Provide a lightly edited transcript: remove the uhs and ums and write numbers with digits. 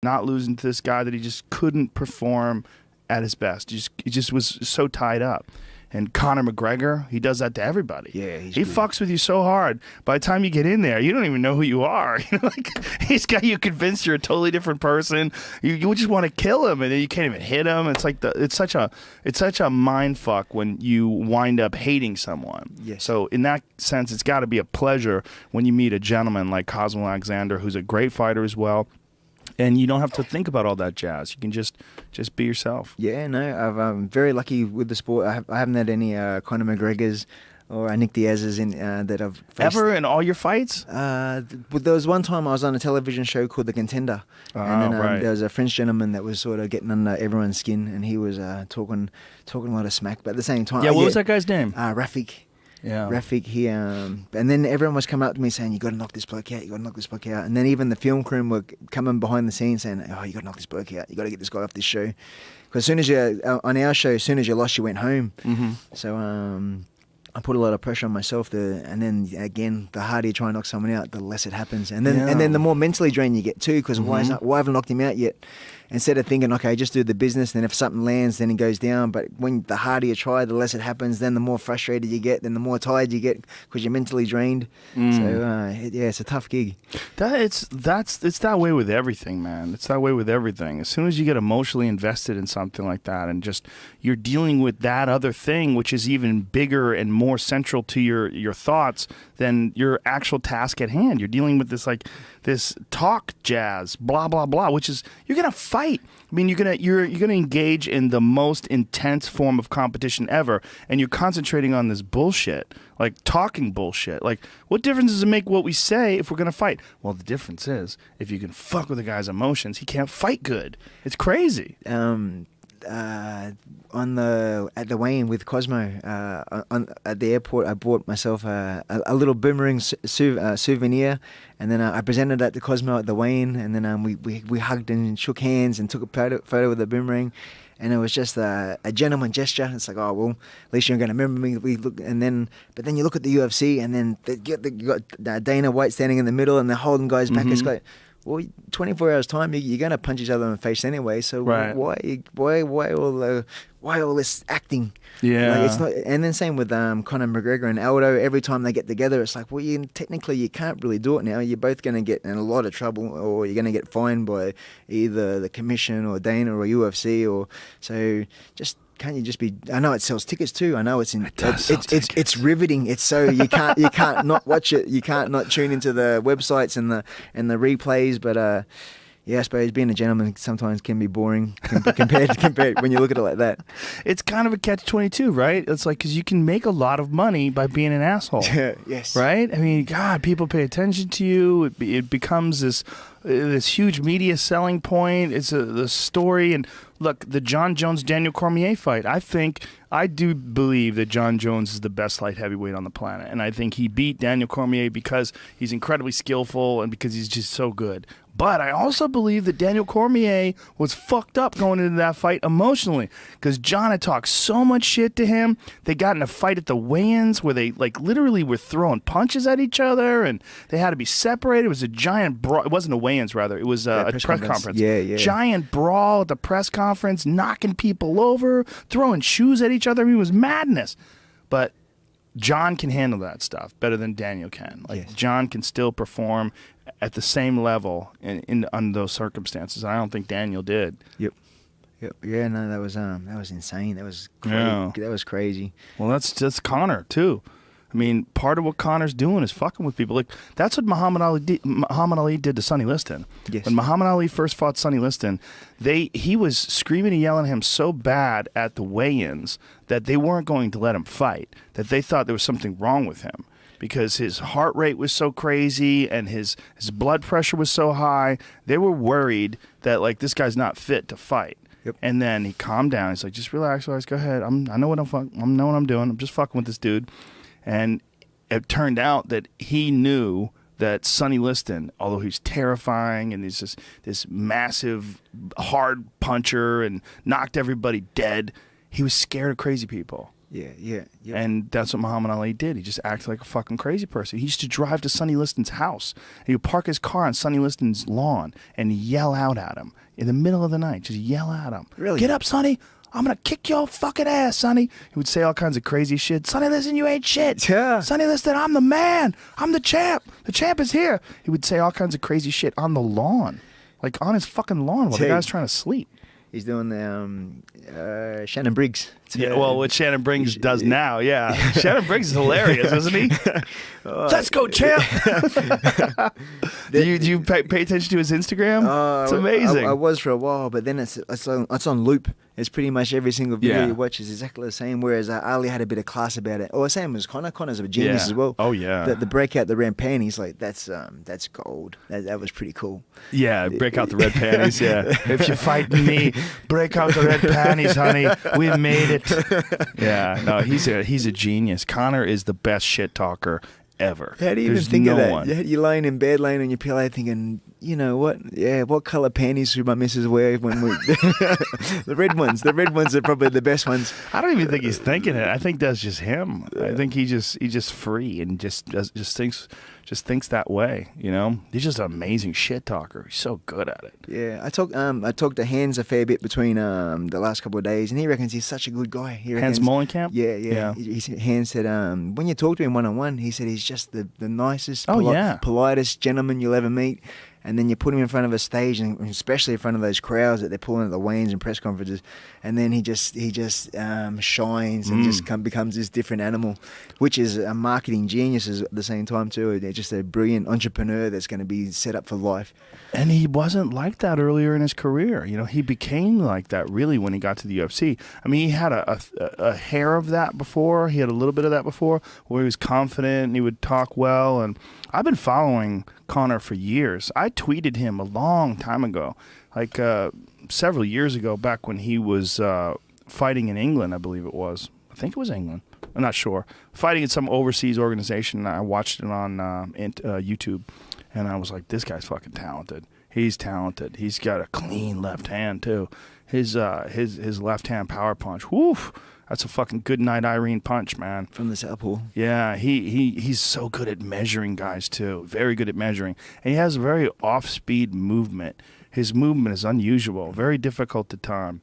not losing to this guy that he just couldn't perform at his best. He just was so tied up. And Conor McGregor, he does that to everybody. Yeah, he fucks with you so hard. By the time you get in there, you don't even know who you are. He's got you convinced you're a totally different person. You just want to kill him, and then you can't even hit him. It's like it's such a mind fuck when you wind up hating someone. Yes. So in that sense, it's got to be a pleasure when you meet a gentleman like Cosmo Alexander, who's a great fighter as well. And you don't have to think about all that jazz. You can just be yourself. Yeah, no, I'm very lucky with the sport. I haven't had any Conor McGregors or Nick Diaz's in that I've faced. Ever in all your fights? But there was one time I was on a television show called The Contender, and then right. there was a French gentleman that was sort of getting under everyone's skin, and he was talking a lot of smack. But at the same time, Yeah, what was that guy's name? Rafik. Yeah. Rafik, and then everyone was coming up to me saying, "You got to knock this bloke out. You got to knock this bloke out." And then even the film crew were coming behind the scenes saying, "Oh, you got to knock this bloke out. You got to get this guy off this show." Because as soon as you on our show, as soon as you lost, you went home. Mm-hmm. So I put a lot of pressure on myself and then again, the harder you try and knock someone out, the less it happens. And then the more mentally drained you get too, because why haven't I knocked him out yet? Instead of thinking, okay, just do the business, then if something lands, then it goes down. But when the harder you try, the less it happens. Then the more frustrated you get, then the more tired you get because you're mentally drained. So it's a tough gig. It's that way with everything, man. It's that way with everything. As soon as you get emotionally invested in something like that, and just you're dealing with that other thing, which is even bigger and more central to your thoughts than your actual task at hand. You're dealing with this talk jazz, blah blah blah, which is you're gonna fight. I mean, you're gonna engage in the most intense form of competition ever, and you're concentrating on this bullshit, like talking bullshit. Like, what difference does it make what we say if we're gonna fight? Well, the difference is if you can fuck with a guy's emotions, he can't fight good. It's crazy. At the weigh-in with Cosmo at the airport, I bought myself a little boomerang souvenir, and then I presented that to Cosmo at the weigh-in, and then we hugged and shook hands and took a photo with the boomerang, and it was just a gentleman gesture. It's like, oh well, at least you're going to remember me. But then you look at the UFC, and then you got Dana White standing in the middle, and they're holding guys back. It's like, well, 24 hours time, you're going to punch each other in the face anyway. So right. why all this acting? Yeah. Like, it's not. And then same with Conor McGregor and Aldo. Every time they get together, it's like, well, technically you can't really do it now. You're both going to get in a lot of trouble, or you're going to get fined by either the commission or Dana or UFC, or so just. Can't you just be? I know it sells tickets too. I know it's riveting. It's so you can't not watch it. You can't not tune into the websites and the replays. But yeah, I suppose being a gentleman sometimes can be boring compared when you look at it like that. It's kind of a catch-22, right? It's like, because you can make a lot of money by being an asshole. Yes. Right? I mean, God, people pay attention to you. It becomes this huge media selling point. It's the story. And look, the John Jones-Daniel Cormier fight, I do believe that John Jones is the best light heavyweight on the planet. And I think he beat Daniel Cormier because he's incredibly skillful and because he's just so good. But I also believe that Daniel Cormier was fucked up going into that fight emotionally, because John had talked so much shit to him. They got in a fight at the weigh-ins where they literally were throwing punches at each other, and they had to be separated. It was a giant brawl. It wasn't a weigh-ins, rather. It was a press conference. Yeah. Giant brawl at the press conference, knocking people over, throwing shoes at each other. I mean, it was madness. But John can handle that stuff better than Daniel can. Yes. John can still perform at the same level under those circumstances. I don't think Daniel did. Yep. Yeah, no, that was insane. That was crazy. Yeah. That was crazy. Well, that's Conor too. I mean, part of what Conor's doing is fucking with people. Like, that's what Muhammad Ali did to Sonny Liston. Yes. When Muhammad Ali first fought Sonny Liston, he was screaming and yelling at him so bad at the weigh-ins that they weren't going to let him fight, that they thought there was something wrong with him, because his heart rate was so crazy and his blood pressure was so high. They were worried that, like, this guy's not fit to fight. Yep. And then he calmed down. He's like, just relax, guys. Go ahead. I know what I'm doing. I'm just fucking with this dude. And it turned out that he knew that Sonny Liston, although he's terrifying and he's just this massive hard puncher and knocked everybody dead, he was scared of crazy people. Yeah. And that's what Muhammad Ali did. He just acted like a fucking crazy person. He used to drive to Sonny Liston's house. He would park his car on Sonny Liston's lawn and yell out at him in the middle of the night. Just yell at him. Really? Get up, Sonny. I'm going to kick your fucking ass, Sonny. He would say all kinds of crazy shit. Sonny Liston, you ain't shit. Yeah. Sonny Liston, I'm the man. I'm the champ. The champ is here. He would say all kinds of crazy shit on the lawn. Like on his fucking lawn while the guy's trying to sleep. He's doing the Shannon Briggs. Yeah, well, what Shannon Briggs does now, yeah. Shannon Briggs is hilarious, isn't he? Let's go, champ! do you pay attention to his Instagram? It's amazing. I was for a while, but then it's on loop. It's pretty much every single video you watch is exactly the same. Whereas Ali had a bit of class about it. Or same as Conor. Conor's a genius as well. Oh yeah. The breakout the red panties, like that's gold. That was pretty cool. Yeah, break out the red panties. Yeah. If you're fighting me, break out the red panties, honey. We made it. Yeah. No, he's a genius. Conor is the best shit talker ever. How do you even think of that? You're lying in bed, laying on your pillow, thinking, you know what? Yeah, what color panties should my missus wear when we? The red ones. The red ones are probably the best ones. I don't even think he's thinking it. I think that's just him. I think he's just free and just thinks that way. You know, he's just an amazing shit talker. He's so good at it. Yeah, I talked to Hans a fair bit between the last couple of days, and he reckons he's such a good guy. Hans Molenkamp? Yeah. Hans said when you talk to him one-on-one, he said he's just the nicest, politest gentleman you'll ever meet. And then you put him in front of a stage, and especially in front of those crowds that they're pulling at the weigh-ins and press conferences, and then he just shines and just becomes this different animal, which is a marketing genius at the same time too. They're just a brilliant entrepreneur that's going to be set up for life. And he wasn't like that earlier in his career. You know, he became like that really when he got to the UFC. I mean, he had a hair of that before. He had a little bit of that before, where he was confident and he would talk well. And I've been following Conor for years. I tweeted him a long time ago, like several years ago, back when he was fighting in England, I believe it was. I think it was England. I'm not sure. Fighting in some overseas organization. I watched it on YouTube. And I was like, this guy's fucking talented. He's talented. He's got a clean left hand, too. His left-hand power punch, woof, that's a fucking good night Irene punch, man. From the southpaw. Yeah, he's so good at measuring guys, too. Very good at measuring. And he has a very off-speed movement. His movement is unusual, very difficult to time.